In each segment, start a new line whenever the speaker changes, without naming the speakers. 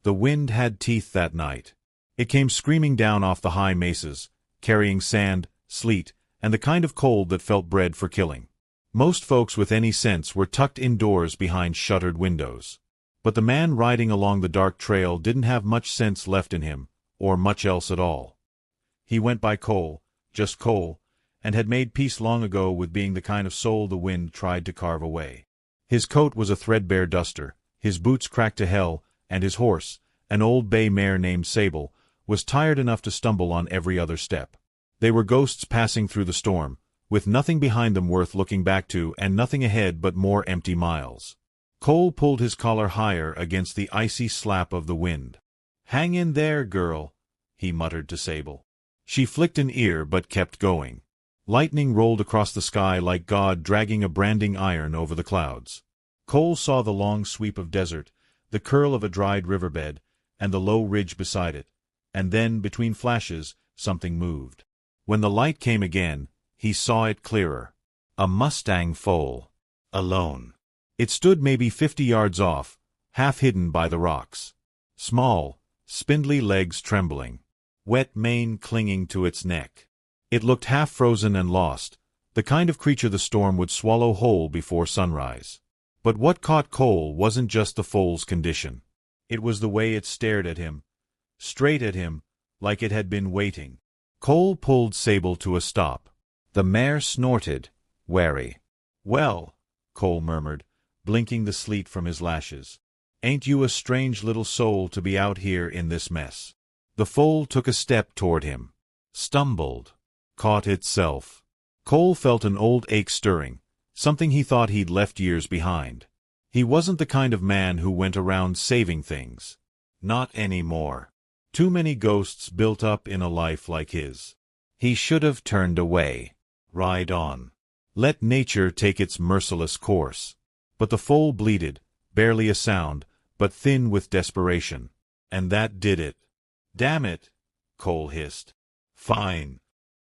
The wind had teeth that night. It came screaming down off the high mesas, carrying sand, sleet, and the kind of cold that felt bred for killing. Most folks with any sense were tucked indoors behind shuttered windows. But the man riding along the dark trail didn't have much sense left in him, or much else at all. He went by Cole, just Cole, and had made peace long ago with being the kind of soul the wind tried to carve away. His coat was a threadbare duster, his boots cracked to hell, and his horse, an old bay mare named Sable, was tired enough to stumble on every other step. They were ghosts passing through the storm, with nothing behind them worth looking back to and nothing ahead but more empty miles. Cole pulled his collar higher against the icy slap of the wind. "Hang in there, girl," he muttered to Sable. She flicked an ear but kept going. Lightning rolled across the sky like God dragging a branding iron over the clouds. Cole saw the long sweep of desert, the curl of a dried riverbed, and the low ridge beside it, and then, between flashes, something moved. When the light came again, he saw it clearer. A Mustang Foal. Alone. It stood maybe 50 yards off, half hidden by the rocks. Small, spindly legs trembling. Wet mane clinging to its neck. It looked half frozen and lost, the kind of creature the storm would swallow whole before sunrise. But what caught Cole wasn't just the foal's condition. It was the way it stared at him, straight at him, like it had been waiting. Cole pulled Sable to a stop. The mare snorted, wary. "Well," Cole murmured, blinking the sleet from his lashes, "ain't you a strange little soul to be out here in this mess?" The foal took a step toward him. Stumbled. Caught itself. Cole felt an old ache stirring, something he thought he'd left years behind. He wasn't the kind of man who went around saving things. Not anymore. Too many ghosts built up in a life like his. He should have turned away. Ride on. Let nature take its merciless course. But the foal bleated, barely a sound, but thin with desperation. And that did it. "Damn it," Cole hissed. "Fine."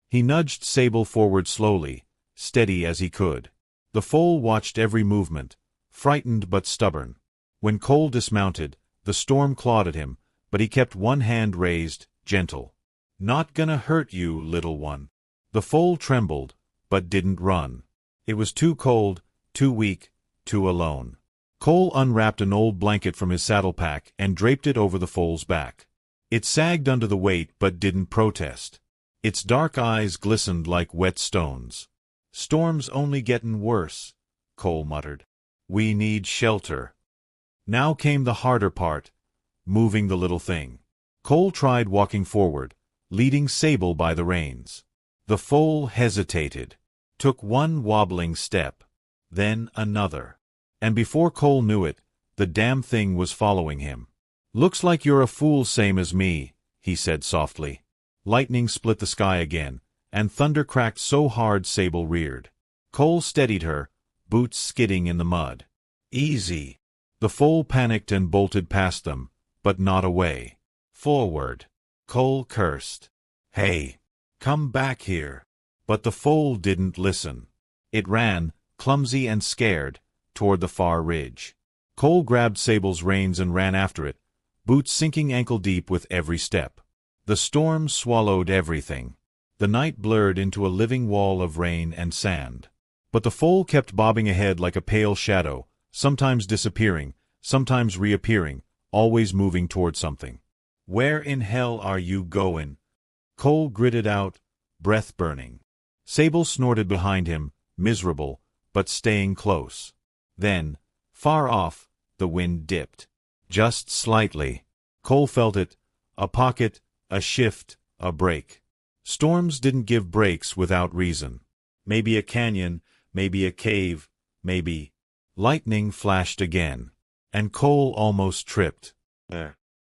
He nudged Sable forward slowly, steady as he could. The foal watched every movement, frightened but stubborn. When Cole dismounted, the storm clawed at him, but he kept one hand raised, gentle. "Not gonna hurt you, little one." The foal trembled, but didn't run. It was too cold, too weak, too alone. Cole unwrapped an old blanket from his saddle pack and draped it over the foal's back. It sagged under the weight but didn't protest. Its dark eyes glistened like wet stones. "Storm's only gettin' worse," Cole muttered. "We need shelter." Now came the harder part, moving the little thing. Cole tried walking forward, leading Sable by the reins. The foal hesitated, took one wobbling step, then another. And before Cole knew it, the damn thing was following him. "Looks like you're a fool same as me," he said softly. Lightning split the sky again, and thunder cracked so hard Sable reared. Cole steadied her, boots skidding in the mud. "Easy." The foal panicked and bolted past them, but not away. "Forward." Cole cursed. "Hey, come back here." But the foal didn't listen. It ran, clumsy and scared, toward the far ridge. Cole grabbed Sable's reins and ran after it, boots sinking ankle-deep with every step. The storm swallowed everything. The night blurred into a living wall of rain and sand. But the foal kept bobbing ahead like a pale shadow, sometimes disappearing, sometimes reappearing, always moving toward something. "Where in hell are you goin'?" Cole gritted out, breath burning. Sable snorted behind him, miserable, but staying close. Then, far off, the wind dipped. Just slightly. Cole felt it, a pocket, a shift, a break. Storms didn't give breaks without reason. Maybe a canyon, maybe a cave, maybe... Lightning flashed again, and Cole almost tripped.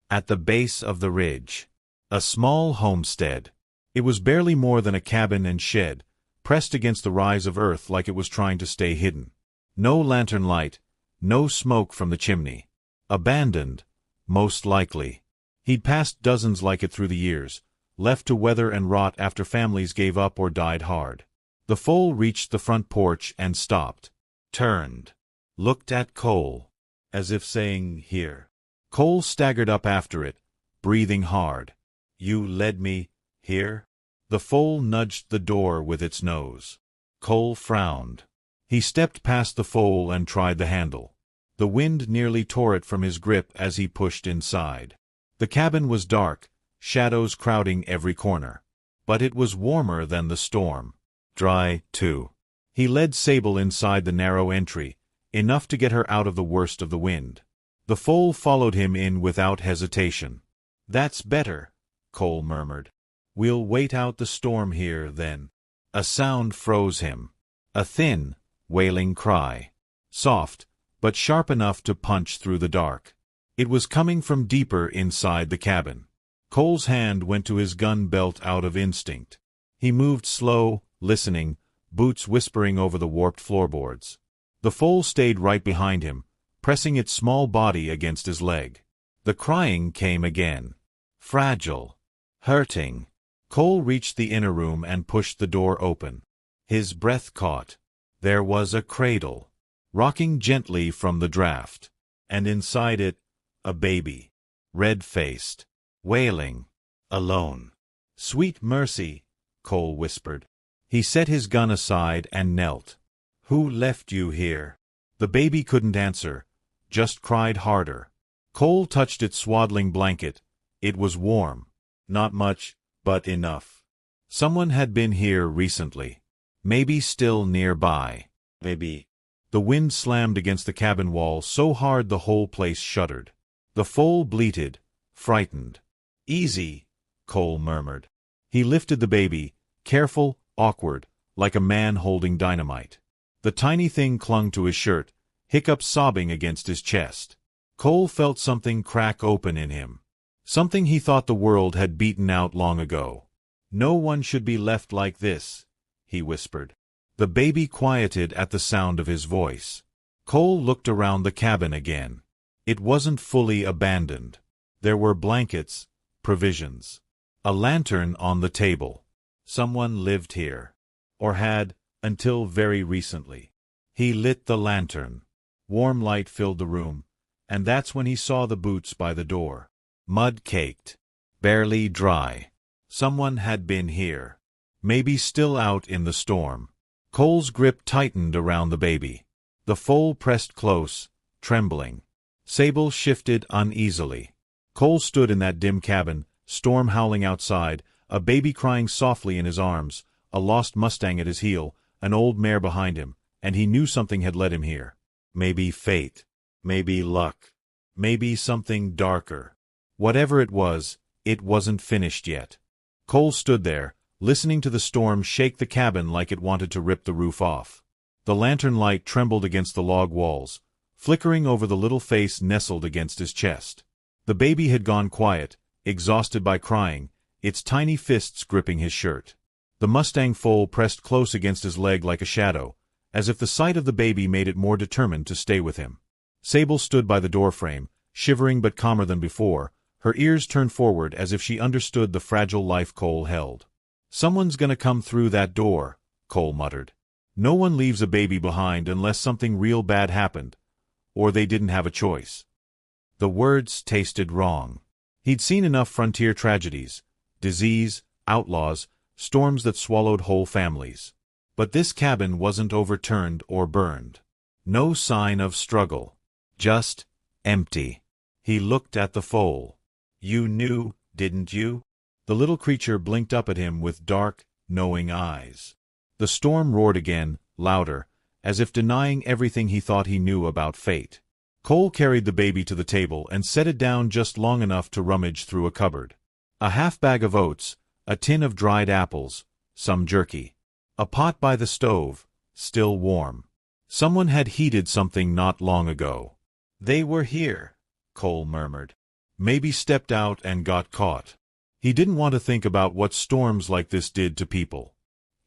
At the base of the ridge. A small homestead. It was barely more than a cabin and shed, pressed against the rise of earth like it was trying to stay hidden. No lantern light, no smoke from the chimney. Abandoned, most likely. He'd passed dozens like it through the years, left to weather and rot after families gave up or died hard. The foal reached the front porch and stopped. Turned. Looked at Cole. As if saying, "Here." Cole staggered up after it, breathing hard. You led me here? The foal nudged the door with its nose. Cole frowned. He stepped past the foal and tried the handle. The wind nearly tore it from his grip as he pushed inside. The cabin was dark, shadows crowding every corner. But it was warmer than the storm. Dry, too. He led Sable inside the narrow entry, enough to get her out of the worst of the wind. The foal followed him in without hesitation. That's better, Cole murmured. We'll wait out the storm here, then. A sound froze him. A thin, wailing cry. Soft, but sharp enough to punch through the dark. It was coming from deeper inside the cabin. Cole's hand went to his gun belt out of instinct. He moved slow, listening, boots whispering over the warped floorboards. The foal stayed right behind him, pressing its small body against his leg. The crying came again. Fragile. Hurting. Cole reached the inner room and pushed the door open. His breath caught. There was a cradle, rocking gently from the draft. And inside it, a baby. Red-faced. Wailing. Alone. Sweet mercy, Cole whispered. He set his gun aside and knelt. Who left you here? The baby couldn't answer, just cried harder. Cole touched its swaddling blanket. It was warm. Not much, but enough. Someone had been here recently. Maybe still nearby. Maybe. The wind slammed against the cabin wall so hard the whole place shuddered. The foal bleated, frightened. Easy, Cole murmured. He lifted the baby, careful, awkward, like a man holding dynamite. The tiny thing clung to his shirt, hiccups sobbing against his chest. Cole felt something crack open in him. Something he thought the world had beaten out long ago. No one should be left like this, he whispered. The baby quieted at the sound of his voice. Cole looked around the cabin again. It wasn't fully abandoned. There were blankets, provisions. A lantern on the table. Someone lived here. Or had, until very recently. He lit the lantern. Warm light filled the room, and that's when he saw the boots by the door. Mud-caked. Barely dry. Someone had been here. Maybe still out in the storm. Cole's grip tightened around the baby. The foal pressed close, trembling. Sable shifted uneasily. Cole stood in that dim cabin, storm howling outside, a baby crying softly in his arms, a lost Mustang at his heel, an old mare behind him, and he knew something had led him here. Maybe fate. Maybe luck. Maybe something darker. Whatever it wasn't finished yet. Cole stood there, listening to the storm shake the cabin like it wanted to rip the roof off. The lantern light trembled against the log walls, flickering over the little face nestled against his chest. The baby had gone quiet, exhausted by crying, its tiny fists gripping his shirt. The Mustang foal pressed close against his leg like a shadow, as if the sight of the baby made it more determined to stay with him. Sable stood by the doorframe, shivering but calmer than before, her ears turned forward as if she understood the fragile life Cole held. Someone's gonna come through that door, Cole muttered. No one leaves a baby behind unless something real bad happened, or they didn't have a choice. The words tasted wrong. He'd seen enough frontier tragedies, disease, outlaws, storms that swallowed whole families. But this cabin wasn't overturned or burned. No sign of struggle. Just empty. He looked at the foal. You knew, didn't you? The little creature blinked up at him with dark, knowing eyes. The storm roared again, louder, as if denying everything he thought he knew about fate. Cole carried the baby to the table and set it down just long enough to rummage through a cupboard. A half-bag of oats, a tin of dried apples, some jerky. A pot by the stove, still warm. Someone had heated something not long ago. They were here, Cole murmured. Maybe stepped out and got caught. He didn't want to think about what storms like this did to people.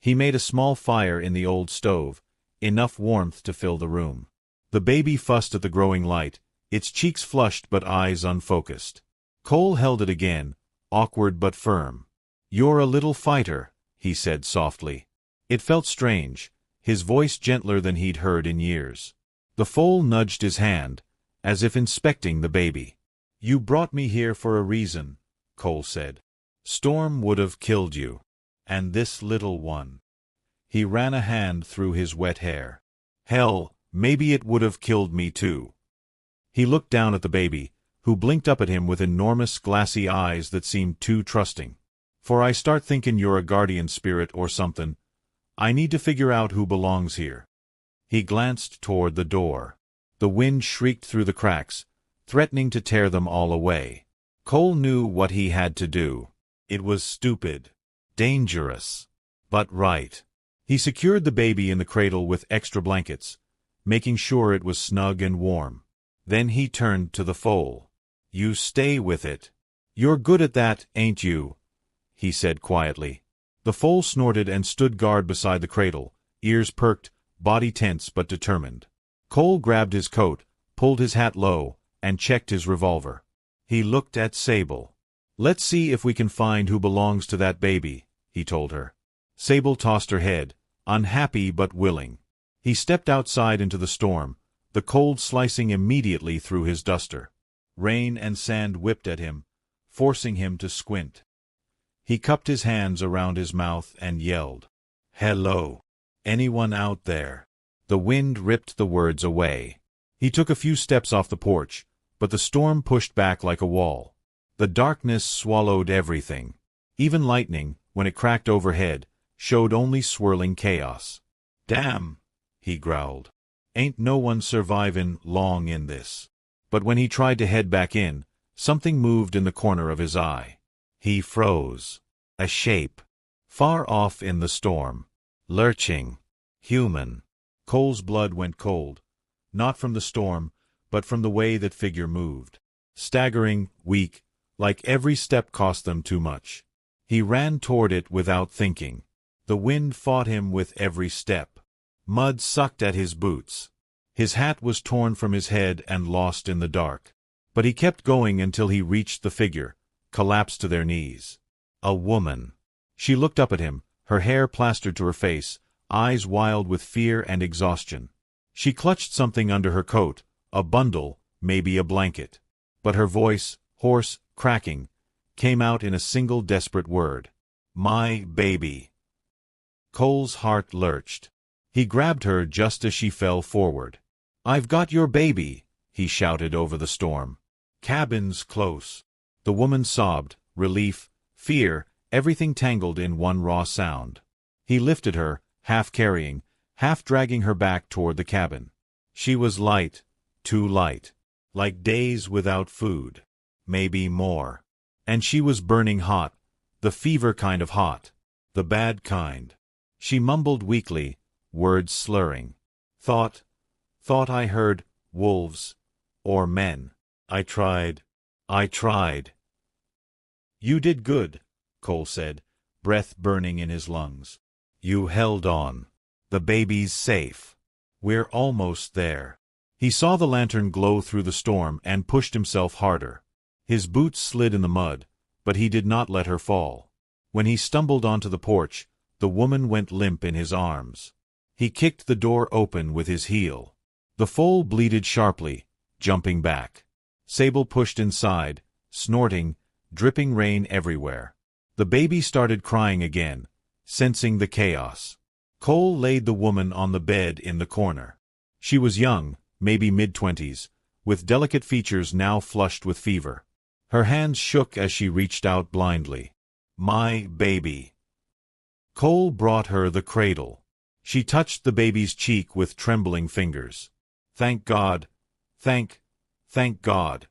He made a small fire in the old stove, enough warmth to fill the room. The baby fussed at the growing light, its cheeks flushed but eyes unfocused. Cole held it again, awkward but firm. You're a little fighter, he said softly. It felt strange, his voice gentler than he'd heard in years. The foal nudged his hand, as if inspecting the baby. You brought me here for a reason, Cole said. Storm would have killed you. And this little one. He ran a hand through his wet hair. Hell, maybe it would have killed me too. He looked down at the baby, who blinked up at him with enormous glassy eyes that seemed too trusting. For I start thinking you're a guardian spirit or something. I need to figure out who belongs here. He glanced toward the door. The wind shrieked through the cracks, threatening to tear them all away. Cole knew what he had to do. It was stupid, dangerous, but right. He secured the baby in the cradle with extra blankets, making sure it was snug and warm. Then he turned to the foal. You stay with it. You're good at that, ain't you? He said quietly. The foal snorted and stood guard beside the cradle, ears perked, body tense but determined. Cole grabbed his coat, pulled his hat low, and checked his revolver. He looked at Sable. Let's see if we can find who belongs to that baby, he told her. Sable tossed her head, unhappy but willing. He stepped outside into the storm, the cold slicing immediately through his duster. Rain and sand whipped at him, forcing him to squint. He cupped his hands around his mouth and yelled, "Hello! Anyone out there?" The wind ripped the words away. He took a few steps off the porch, but the storm pushed back like a wall. The darkness swallowed everything. Even lightning, when it cracked overhead, showed only swirling chaos. "Damn," he growled. "Ain't no one survivin' long in this." But when he tried to head back in, something moved in the corner of his eye. He froze. A shape. Far off in the storm. Lurching. Human. Cole's blood went cold. Not from the storm, but from the way that figure moved. Staggering, weak, like every step cost them too much. He ran toward it without thinking. The wind fought him with every step. Mud sucked at his boots. His hat was torn from his head and lost in the dark. But he kept going until he reached the figure, collapsed to their knees. A woman. She looked up at him, her hair plastered to her face, eyes wild with fear and exhaustion. She clutched something under her coat, a bundle, maybe a blanket. But her voice, hoarse, cracking, came out in a single desperate word. "My baby." Cole's heart lurched. He grabbed her just as she fell forward. "I've got your baby," he shouted over the storm. "Cabin's close." The woman sobbed, relief, fear, everything tangled in one raw sound. He lifted her, half carrying, half dragging her back toward the cabin. She was light, too light, like days without food, maybe more. And she was burning hot, the fever kind of hot, the bad kind. She mumbled weakly, words slurring. Thought I heard wolves, or men. I tried. You did good, Cole said, breath burning in his lungs. You held on. The baby's safe. We're almost there. He saw the lantern glow through the storm and pushed himself harder. His boots slid in the mud, but he did not let her fall. When he stumbled onto the porch, the woman went limp in his arms. He kicked the door open with his heel. The foal bleated sharply, jumping back. Sable pushed inside, snorting, dripping rain everywhere. The baby started crying again, sensing the chaos. Cole laid the woman on the bed in the corner. She was young, maybe mid-20s, with delicate features now flushed with fever. Her hands shook as she reached out blindly. "My baby." Cole brought her the cradle. She touched the baby's cheek with trembling fingers. "Thank God. Thank God."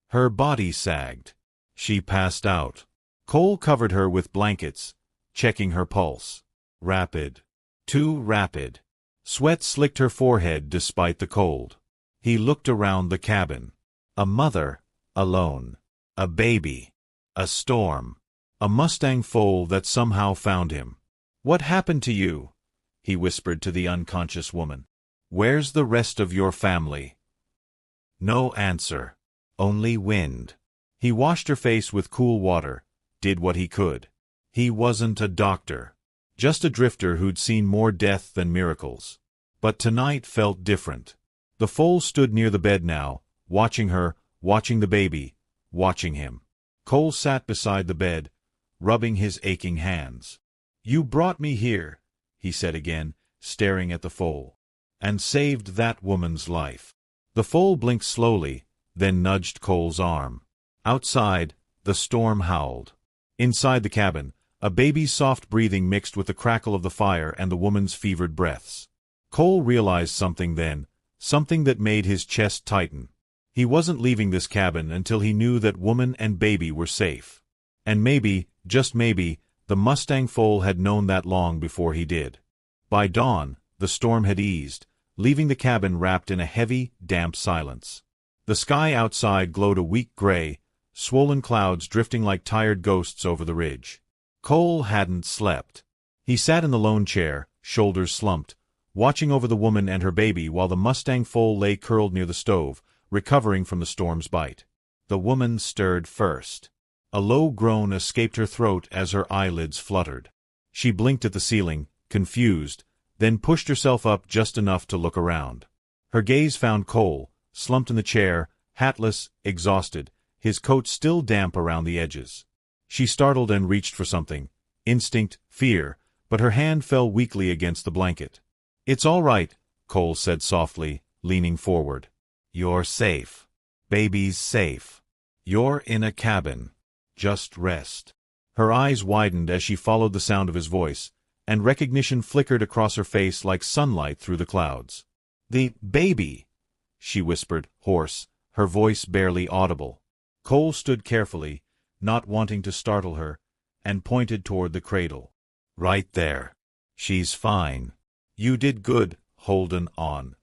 Her body sagged. She passed out. Cole covered her with blankets, checking her pulse. Rapid. Too rapid. Sweat slicked her forehead despite the cold. He looked around the cabin. A mother, alone. A baby. A storm. A Mustang Foal that somehow found him. "What happened to you?" he whispered to the unconscious woman. "Where's the rest of your family?" No answer. Only wind. He washed her face with cool water, did what he could. He wasn't a doctor. Just a drifter who'd seen more death than miracles. But tonight felt different. The foal stood near the bed now, watching her, watching the baby, watching him. Cole sat beside the bed, rubbing his aching hands. "You brought me here," he said again, staring at the foal. "And saved that woman's life." The foal blinked slowly, then nudged Cole's arm. Outside, the storm howled. Inside the cabin, a baby's soft breathing mixed with the crackle of the fire and the woman's fevered breaths. Cole realized something then, something that made his chest tighten. He wasn't leaving this cabin until he knew that woman and baby were safe. And maybe, just maybe, the Mustang Foal had known that long before he did. By dawn, the storm had eased, leaving the cabin wrapped in a heavy, damp silence. The sky outside glowed a weak gray, swollen clouds drifting like tired ghosts over the ridge. Cole hadn't slept. He sat in the lone chair, shoulders slumped, watching over the woman and her baby while the Mustang Foal lay curled near the stove, recovering from the storm's bite. The woman stirred first. A low groan escaped her throat as her eyelids fluttered. She blinked at the ceiling, confused, then pushed herself up just enough to look around. Her gaze found Cole, slumped in the chair, hatless, exhausted, his coat still damp around the edges. She startled and reached for something. Instinct, fear, but her hand fell weakly against the blanket. "It's all right," Cole said softly, leaning forward. "You're safe. Baby's safe. You're in a cabin. Just rest." Her eyes widened as she followed the sound of his voice, and recognition flickered across her face like sunlight through the clouds. "The baby," she whispered, hoarse, her voice barely audible. Cole stood carefully, not wanting to startle her, and pointed toward the cradle. "Right there. She's fine. You did good, holding on."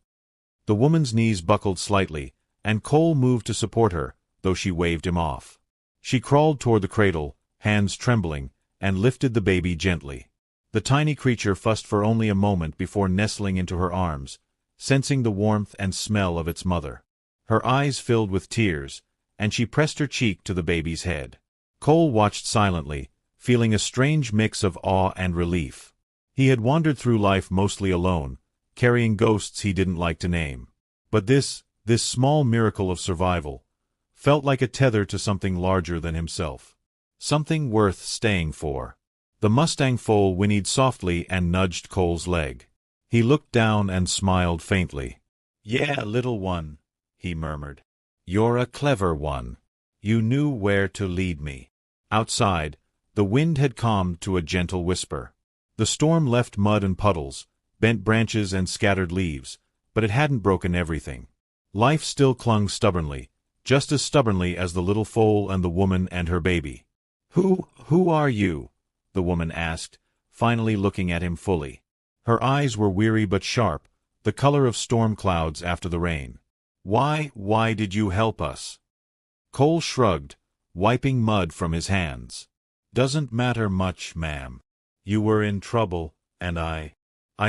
The woman's knees buckled slightly, and Cole moved to support her, though she waved him off. She crawled toward the cradle, hands trembling, and lifted the baby gently. The tiny creature fussed for only a moment before nestling into her arms, sensing the warmth and smell of its mother. Her eyes filled with tears, and she pressed her cheek to the baby's head. Cole watched silently, feeling a strange mix of awe and relief. He had wandered through life mostly alone, carrying ghosts he didn't like to name. But this small miracle of survival, felt like a tether to something larger than himself. Something worth staying for. The Mustang Foal whinnied softly and nudged Cole's leg. He looked down and smiled faintly. "Yeah, little one," he murmured. "You're a clever one. You knew where to lead me." Outside, the wind had calmed to a gentle whisper. The storm left mud and puddles, bent branches and scattered leaves, but it hadn't broken everything. Life still clung stubbornly, just as stubbornly as the little foal and the woman and her baby. Who are you?" the woman asked, finally looking at him fully. Her eyes were weary but sharp, the color of storm clouds after the rain. Why did you help us?" Cole shrugged, wiping mud from his hands. "Doesn't matter much, ma'am. You were in trouble, and I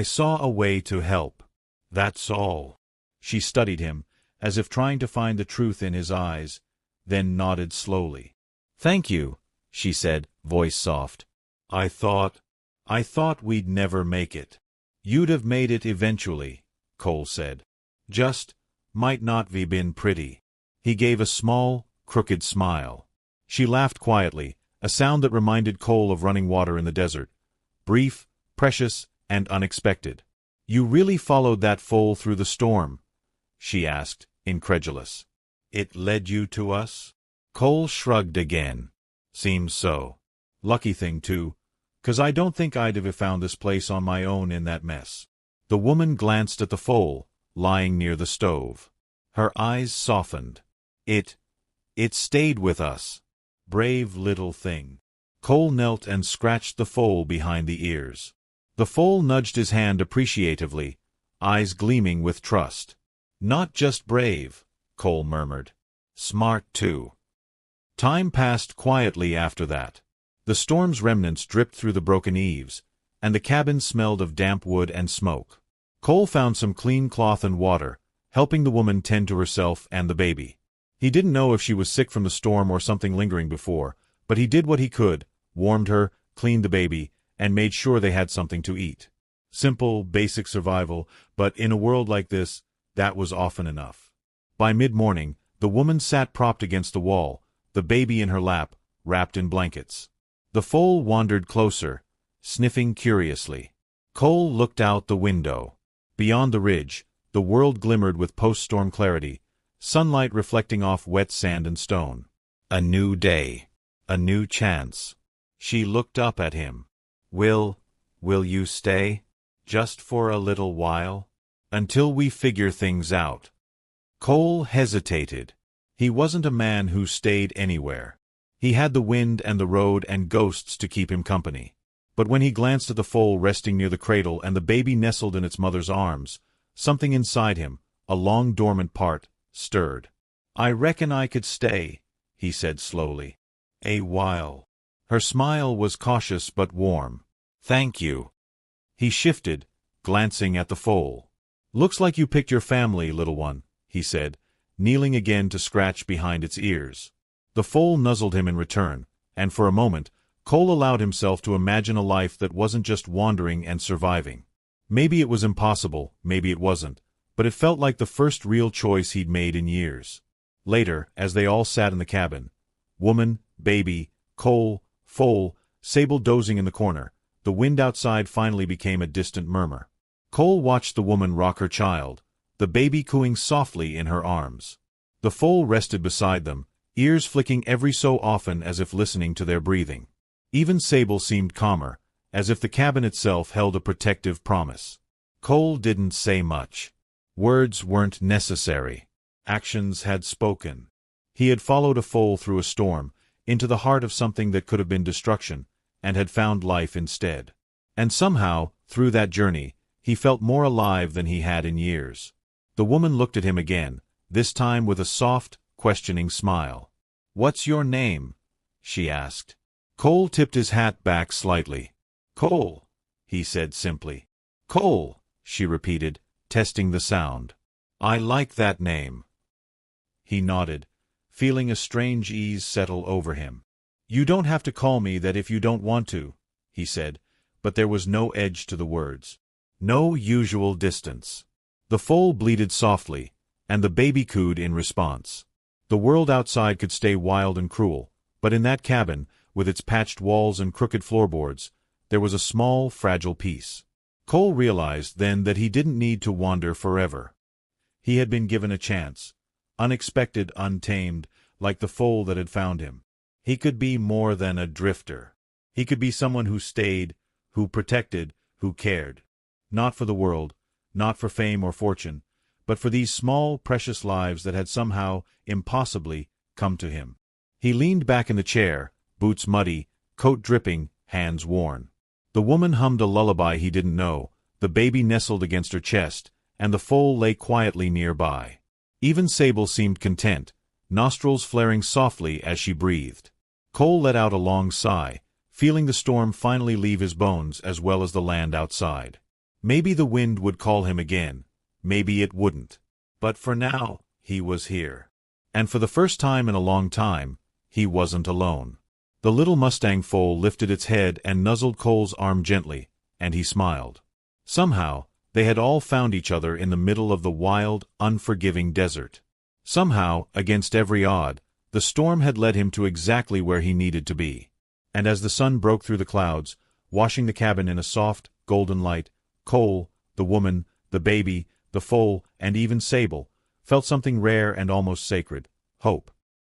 saw a way to help. That's all." She studied him, as if trying to find the truth in his eyes, then nodded slowly. "Thank you," she said, voice soft. I thought we'd never make it." "You'd have made it eventually," Cole said. "Just might not be been pretty." He gave a small, crooked smile. She laughed quietly, a sound that reminded Cole of running water in the desert. Brief, precious, and unexpected. "You really followed that foal through the storm?" she asked, incredulous. "It led you to us?" Cole shrugged again. "Seems so. Lucky thing, too, 'cause I don't think I'd have found this place on my own in that mess." The woman glanced at the foal, lying near the stove. Her eyes softened. It stayed with us. Brave little thing." Cole knelt and scratched the foal behind the ears. The foal nudged his hand appreciatively, eyes gleaming with trust. "Not just brave," Cole murmured. "Smart, too." Time passed quietly after that. The storm's remnants dripped through the broken eaves, and the cabin smelled of damp wood and smoke. Cole found some clean cloth and water, helping the woman tend to herself and the baby. He didn't know if she was sick from the storm or something lingering before, but he did what he could, warmed her, cleaned the baby, and made sure they had something to eat. Simple, basic survival, but in a world like this, that was often enough. By mid-morning, The woman sat propped against the wall, the baby in her lap, wrapped in blankets. The foal wandered closer, sniffing curiously. Cole looked out the window. Beyond the ridge, the world glimmered with post-storm clarity, sunlight reflecting off wet sand and stone. A new day. A new chance. She looked up at him. Will you stay? Just for a little while? Until we figure things out. Cole hesitated. He wasn't a man who stayed anywhere. He had the wind and the road and ghosts to keep him company. But when he glanced at the foal resting near the cradle and the baby nestled in its mother's arms, something inside him, a long dormant part, stirred. I reckon I could stay, he said slowly. A while. Her smile was cautious but warm. Thank you. He shifted, glancing at the foal. Looks like you picked your family, little one, he said, kneeling again to scratch behind its ears. The foal nuzzled him in return, and for a moment, Cole allowed himself to imagine a life that wasn't just wandering and surviving. Maybe it was impossible, maybe it wasn't, but it felt like the first real choice he'd made in years. Later, as they all sat in the cabin, woman, baby, Cole, foal, Sable dozing in the corner, the wind outside finally became a distant murmur. Cole watched the woman rock her child, the baby cooing softly in her arms. The foal rested beside them, ears flicking every so often as if listening to their breathing. Even Sable seemed calmer, as if the cabin itself held a protective promise. Cole didn't say much. Words weren't necessary. Actions had spoken. He had followed a foal through a storm, into the heart of something that could have been destruction, and had found life instead. And somehow, through that journey, he felt more alive than he had in years. The woman looked at him again, this time with a soft, questioning smile. "What's your name?" she asked. Cole tipped his hat back slightly. "Cole," he said simply. "Cole," she repeated, testing the sound. "I like that name." He nodded, feeling a strange ease settle over him. "You don't have to call me that if you don't want to," he said, but there was no edge to the words. No usual distance. The foal bleated softly, and the baby cooed in response. The world outside could stay wild and cruel, but in that cabin, with its patched walls and crooked floorboards, there was a small, fragile peace. Cole realized then that he didn't need to wander forever. He had been given a chance, unexpected, untamed, like the foal that had found him. He could be more than a drifter. He could be someone who stayed, who protected, who cared. Not for the world, not for fame or fortune, but for these small, precious lives that had somehow, impossibly, come to him. He leaned back in the chair, boots muddy, coat dripping, hands worn. The woman hummed a lullaby he didn't know, the baby nestled against her chest, and the foal lay quietly nearby. Even Sable seemed content, nostrils flaring softly as she breathed. Cole let out a long sigh, feeling the storm finally leave his bones as well as the land outside. Maybe the wind would call him again, maybe it wouldn't. But for now, he was here. And for the first time in a long time, he wasn't alone. The little Mustang foal lifted its head and nuzzled Cole's arm gently, and he smiled. Somehow, they had all found each other in the middle of the wild, unforgiving desert. Somehow, against every odd, the storm had led him to exactly where he needed to be. And as the sun broke through the clouds, washing the cabin in a soft, golden light, Cole, the woman, the baby, the foal, and even Sable, felt something rare and almost sacred: hope.